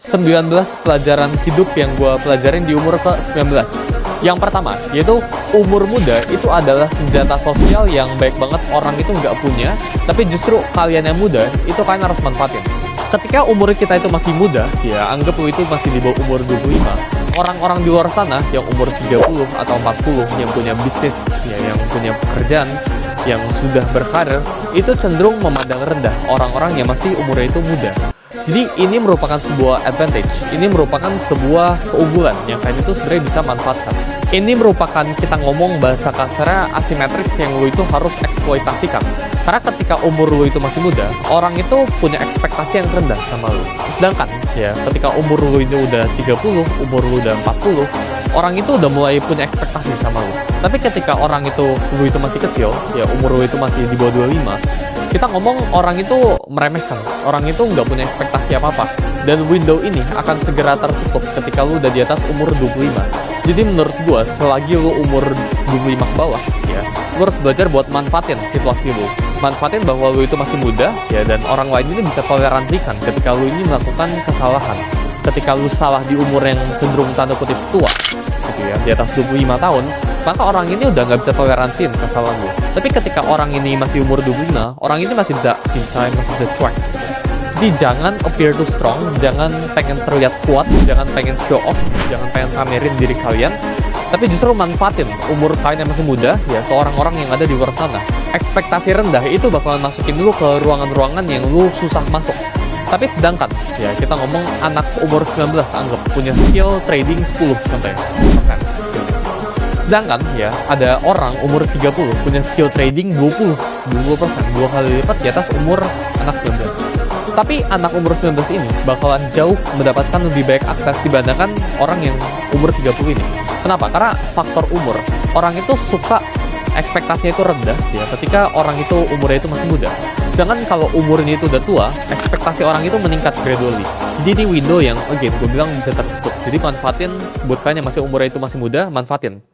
19 pelajaran hidup yang gue pelajarin di umur ke-19. Yang pertama, yaitu umur muda itu adalah senjata sosial yang baik banget orang itu nggak punya, tapi justru kalian yang muda, itu kalian harus manfaatin. Ketika umur kita itu masih muda, ya anggap lu itu masih di bawah umur 25, orang-orang di luar sana yang umur 30 atau 40, yang punya bisnis, ya, yang punya pekerjaan, yang sudah berkarir, itu cenderung memandang rendah orang-orang yang masih umurnya itu muda. Jadi ini merupakan sebuah advantage, ini merupakan sebuah keunggulan yang kalian itu sebenarnya bisa manfaatkan. Ini merupakan kita ngomong bahasa kasarnya asimetris yang lu itu harus eksploitasikan. Karena ketika umur lu itu masih muda, orang itu punya ekspektasi yang rendah sama lu. Sedangkan ya ketika umur lu itu udah 30, umur lu udah 40, orang itu udah mulai punya ekspektasi sama lu. Tapi ketika orang itu lu itu masih kecil, ya umur lu itu masih di bawah 25, kita ngomong orang itu meremehkan, orang itu nggak punya ekspektasi apa-apa. Dan window ini akan segera tertutup ketika lu udah di atas umur 25. Jadi menurut gua, selagi lu umur 25 ke bawah, ya, lu harus belajar buat manfaatin situasi lu. Manfaatin bahwa lu itu masih muda, ya, dan orang lain ini bisa toleransikan ketika lu ini melakukan kesalahan. Ketika lu salah di umur yang cenderung tanda kutip tua, gitu ya, di atas 25 tahun, maka orang ini udah nggak bisa toleransiin kesalahan lu. Tapi ketika orang ini masih umur 25, orang ini masih bisa cincai, masih bisa cuek. Jadi jangan appear too strong, jangan pengen terlihat kuat, jangan pengen show off, jangan pengen pamerin diri kalian, tapi justru manfaatin umur kalian yang masih muda, ya, ke orang-orang yang ada di luar sana. Ekspektasi rendah itu bakalan masukin lu ke ruangan-ruangan yang lu susah masuk. Tapi sedangkan, ya, kita ngomong anak umur 19, anggap punya skill trading 10 contohnya, 10%. Sedangkan ya ada orang umur 30 punya skill trading 20%, 2 kali lipat di atas umur anak 19. Tapi anak umur 19 ini bakalan jauh mendapatkan lebih baik akses dibandingkan orang yang umur 30 ini. Kenapa? Karena faktor umur. Orang itu suka ekspektasinya itu rendah ya ketika orang itu umurnya itu masih muda. Sedangkan kalau umurnya itu udah tua, ekspektasi orang itu meningkat gradually. Jadi ini window yang again gue bilang bisa tertutup. Jadi manfaatin buat kalian yang masih umurnya itu masih muda, manfaatin.